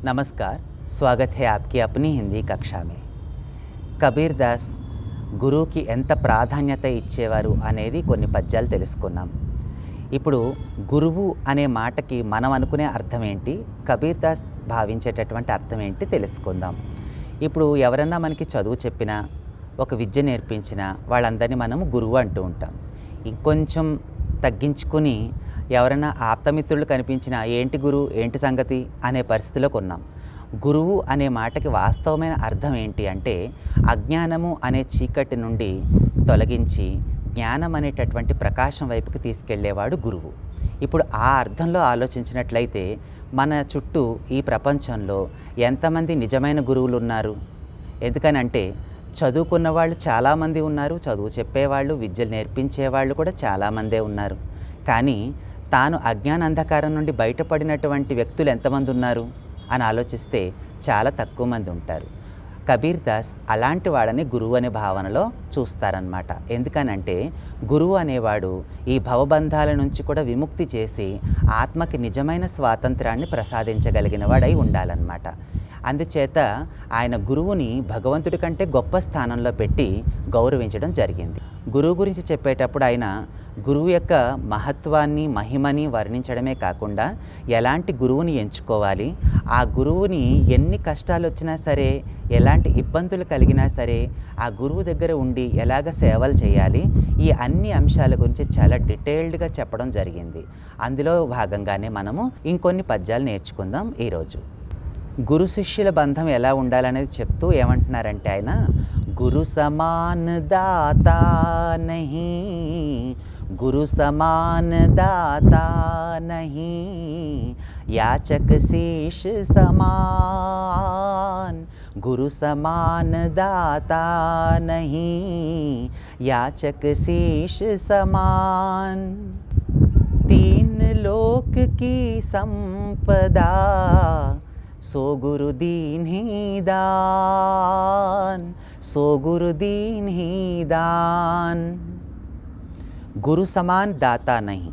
नमस्कार, स्वागत है आपकी अपनी हिंदी कक्षा में। కబీర్ దాస్ గురువుకి ఎంత ప్రాధాన్యత ఇచ్చేవారు అనేది కొన్ని పద్యాలు తెలుసుకున్నాం. ఇప్పుడు గురువు అనే మాటకి మనం అనుకునే అర్థం ఏంటి, కబీర్ దాస్ భావించేటటువంటి అర్థం ఏంటి తెలుసుకుందాం. ఇప్పుడు ఎవరన్నా మనకి చదువు చెప్పినా, ఒక విద్య నేర్పించినా వాళ్ళందరినీ మనము గురువు అంటూ ఉంటాం. ఇంకొంచెం తగ్గించుకుని ఎవరైనా ఆప్తమిత్రులు కనిపించినా ఏంటి గురువు, ఏంటి సంగతి అనే పరిస్థితిలోకి ఉన్నాం. గురువు అనే మాటకి వాస్తవమైన అర్థం ఏంటి అంటే, అజ్ఞానము అనే చీకటి నుండి తొలగించి జ్ఞానం అనేటటువంటి ప్రకాశం వైపుకి తీసుకెళ్లేవాడు గురువు. ఇప్పుడు ఆ అర్థంలో ఆలోచించినట్లయితే మన చుట్టూ ఈ ప్రపంచంలో ఎంతమంది నిజమైన గురువులు ఉన్నారు? ఎందుకనంటే చదువుకున్న వాళ్ళు చాలామంది ఉన్నారు, చదువు చెప్పేవాళ్ళు, విద్యలు నేర్పించేవాళ్ళు కూడా చాలామందే ఉన్నారు. కానీ తాను అజ్ఞాన అంధకారం నుండి బయటపడినటువంటి వ్యక్తులు ఎంతమంది ఉన్నారు అని ఆలోచిస్తే చాలా తక్కువ మంది ఉంటారు. కబీర్ దాస్ అలాంటి వాళ్ళని గురువు అనే భావనలో చూస్తారనమాట. ఎందుకనంటే గురువు అనేవాడు ఈ భవబంధాల నుంచి కూడా విముక్తి చేసి ఆత్మకి నిజమైన స్వాతంత్రాన్ని ప్రసాదించగలిగిన వాడై ఉండాలన్నమాట. అందుచేత ఆయన గురువుని భగవంతుడి కంటే గొప్ప స్థానంలో పెట్టి గౌరవించడం జరిగింది. గురువు గురించి చెప్పేటప్పుడు ఆయన గురువు యొక్క మహత్వాన్ని, మహిమని వర్ణించడమే కాకుండా ఎలాంటి గురువుని ఎంచుకోవాలి, ఆ గురువుని ఎన్ని కష్టాలు వచ్చినా సరే, ఎలాంటి ఇబ్బందులు కలిగినా సరే ఆ గురువు దగ్గర ఉండి ఎలాగ సేవలు చేయాలి, ఈ అన్ని అంశాల గురించి చాలా డీటెయిల్డ్గా చెప్పడం జరిగింది. అందులో భాగంగానే మనము ఇంకొన్ని పద్యాలు నేర్చుకుందాం ఈరోజు. గురు శిష్యుల బంధం ఎలా ఉండాలనేది చెప్తూ ఏమంటున్నారంటే ఆయన, గురు సమాన్ దాతా నహీ, గురు సమాన్ దాతా నహీ, యాచక్ శీష్ సమాన్, గురు సమాన్ దాతా నహీ, యాచక్ శీష్ సమాన్, तीन लोक की संपदा, सो गुरु दीन ही दान, सो गुरु दीन ही दान. గురు సమాన్ దాత నహి,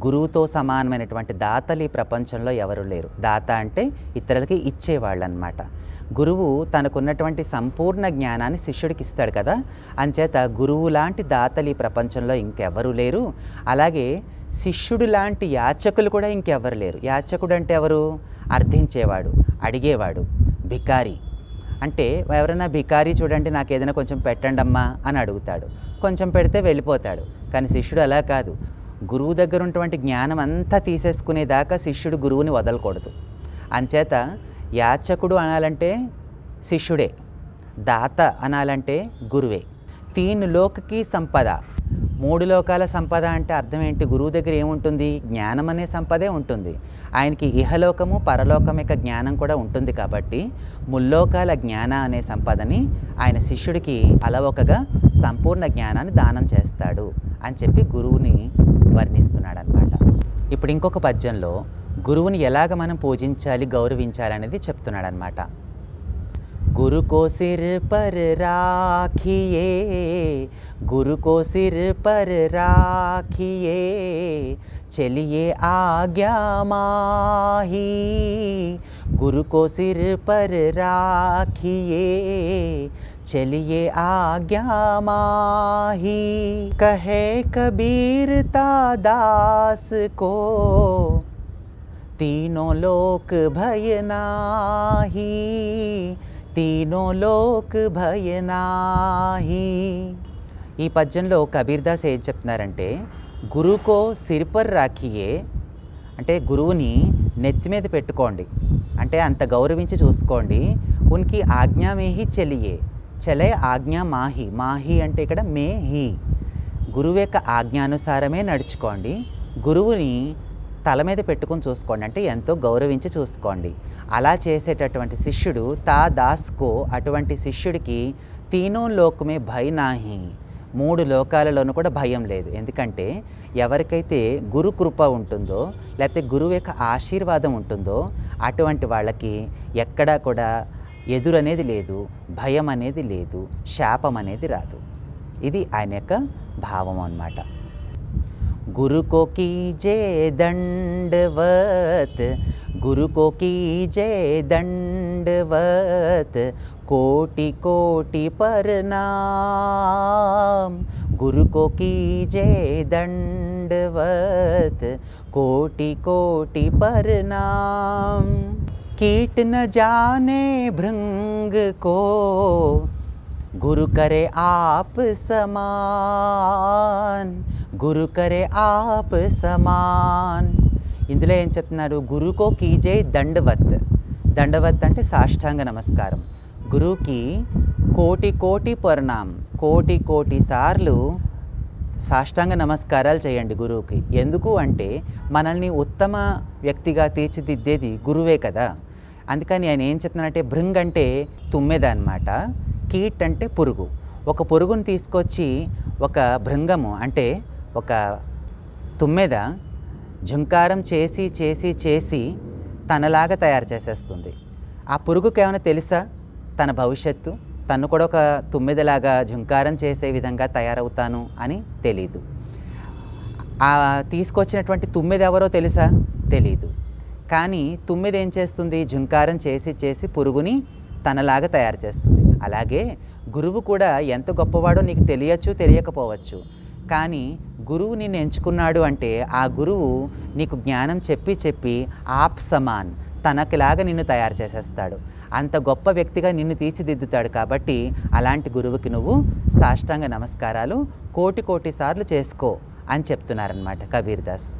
గురువుతో సమానమైనటువంటి దాతలు ఈ ప్రపంచంలో ఎవరు లేరు. దాత అంటే ఇతరులకి ఇచ్చేవాళ్ళు అనమాట. గురువు తనకున్నటువంటి సంపూర్ణ జ్ఞానాన్ని శిష్యుడికి ఇస్తాడు కదా, అంచేత గురువు లాంటి దాతలు ఈ ప్రపంచంలో ఇంకెవరు లేరు. అలాగే శిష్యుడు లాంటి యాచకులు కూడా ఇంకెవరు లేరు. యాచకుడు అంటే ఎవరు? అర్థించేవాడు, అడిగేవాడు. భికారి అంటే ఎవరైనా భికారి చూడండి, నాకు ఏదైనా కొంచెం పెట్టండి అమ్మా అని అడుగుతాడు, కొంచెం పెడితే వెళ్ళిపోతాడు. కానీ శిష్యుడు అలా కాదు. గురువు దగ్గర ఉన్నటువంటి జ్ఞానం అంతా తీసేసుకునేదాకా శిష్యుడు గురువుని వదలకూడదు. అంచేత యాచకుడు అనాలంటే శిష్యుడే, దాత అనాలంటే గురువే. తీన్ లోకకి సంపద, మూడు లోకాల సంపద అంటే అర్థం ఏంటి? గురువు దగ్గర ఏముంటుంది? జ్ఞానం అనే సంపదే ఉంటుంది. ఆయనకి ఇహలోకము పరలోకం యొక్క జ్ఞానం కూడా ఉంటుంది కాబట్టి ముల్లోకాల జ్ఞాన అనే సంపదని ఆయన శిష్యుడికి అలవోకగా సంపూర్ణ జ్ఞానాన్ని దానం చేస్తాడు అని చెప్పి గురువుని వర్ణిస్తున్నాడు అనమాట. ఇప్పుడు ఇంకొక పద్యంలో గురువుని ఎలాగ మనం పూజించాలి, గౌరవించాలి అనేది చెప్తున్నాడు అనమాట. गुरु को सिर पर राखिए, गुरु को सिर पर राखिए, चलिए आज्ञा माही, गुरु को सिर पर राखिए, चलिए आज्ञा माही. कहे कबीर दास को, तीनों लोक भय नाही, तीनों लोक भय नाही. ఈ పద్యంలో కబీర్ దాస్ ఏం చెప్తున్నారంటే, గురువుకో సిర్ పర్ రాఖియే అంటే గురువుని నెత్తి మీద పెట్టుకోండి, అంటే అంత గౌరవించి చూసుకోండి. ఉన్కి ఆజ్ఞా మే హీ చలియే, చలే ఆజ్ఞా మాహి, మాహి అంటే ఇక్కడ మే హీ, గురువు యొక్క ఆజ్ఞానుసారమే నడుచుకోండి. గురువుని తల మీద పెట్టుకొని చూసుకోండి, అంటే ఎంతో గౌరవించి చూసుకోండి. అలా చేసేటటువంటి శిష్యుడు తా దాస్కో, అటువంటి శిష్యుడికి తీనో లోకమే భయ నాహి, మూడు లోకాలలోనూ కూడా భయం లేదు. ఎందుకంటే ఎవరికైతే గురు కృప ఉంటుందో, లేకపోతే గురువు యొక్క ఆశీర్వాదం ఉంటుందో అటువంటి వాళ్ళకి ఎక్కడా కూడా ఎదురు అనేది లేదు, భయం అనేది లేదు, శాపం అనేది రాదు. ఇది ఆయన యొక్క భావం అన్నమాట. गुरु को कीजिए दंडवत, गुरु को कीजिए दंडवत, कोटि कोटि प्रणाम। गुरु को कीजिए दंडवत, कोटि कोटि प्रणाम। कीट न जाने भृंग को, गुरु करे आप समान, गुरु करे आप समान। ఇందులో ఏం చెప్తున్నారు? గురుకో కీజే దండవత్. దండవత్ అంటే సాష్టాంగ నమస్కారం. గురువుకి కోటి కోటి ప్రణామం, కోటి కోటి సార్లు సాష్టాంగ నమస్కారాలు చేయండి గురువుకి. ఎందుకు అంటే మనల్ని ఉత్తమ వ్యక్తిగా తీర్చిదిద్దేది గురువే కదా. అందుకని ఆయన ఏం చెప్తున్నారంటే, భృంగ్ అంటే తుమ్మెద అన్నమాట, కీట్ అంటే పురుగు. ఒక పురుగును తీసుకొచ్చి ఒక భృంగము అంటే ఒక తుమ్మెద ఝుంకారం చేసి చేసి చేసి తనలాగా తయారు చేసేస్తుంది. ఆ పురుగుకి ఏమైనా తెలుసా తన భవిష్యత్తు? తను కూడా ఒక తుమ్మెదలాగా ఝుంకారం చేసే విధంగా తయారవుతాను అని తెలీదు. ఆ తీసుకొచ్చినటువంటి తుమ్మెద ఎవరో తెలుసా? తెలీదు. కానీ తుమ్మెద ఏం చేస్తుంది? ఝుంకారం చేసి చేసి పురుగుని తనలాగా తయారు చేస్తుంది. అలాగే గురువు కూడా ఎంత గొప్పవాడో నీకు తెలియచ్చు, తెలియకపోవచ్చు. కానీ గురువు నిన్ను ఎంచుకున్నాడు అంటే ఆ గురువు నీకు జ్ఞానం చెప్పి చెప్పి ఆప్ సమాన్, తనకిలాగా నిన్ను తయారు చేసేస్తాడు. అంత గొప్ప వ్యక్తిగా నిన్ను తీర్చిదిద్దుతాడు. కాబట్టి అలాంటి గురువుకి నువ్వు సాష్టాంగ నమస్కారాలు కోటి కోటి సార్లు చేసుకో అని చెప్తున్నారనమాట కబీర్ దాస్.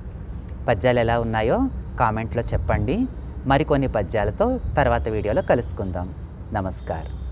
పద్యాలు ఎలా ఉన్నాయో కామెంట్లో చెప్పండి. మరికొన్ని పద్యాలతో తర్వాత వీడియోలో కలుసుకుందాం. నమస్కారం.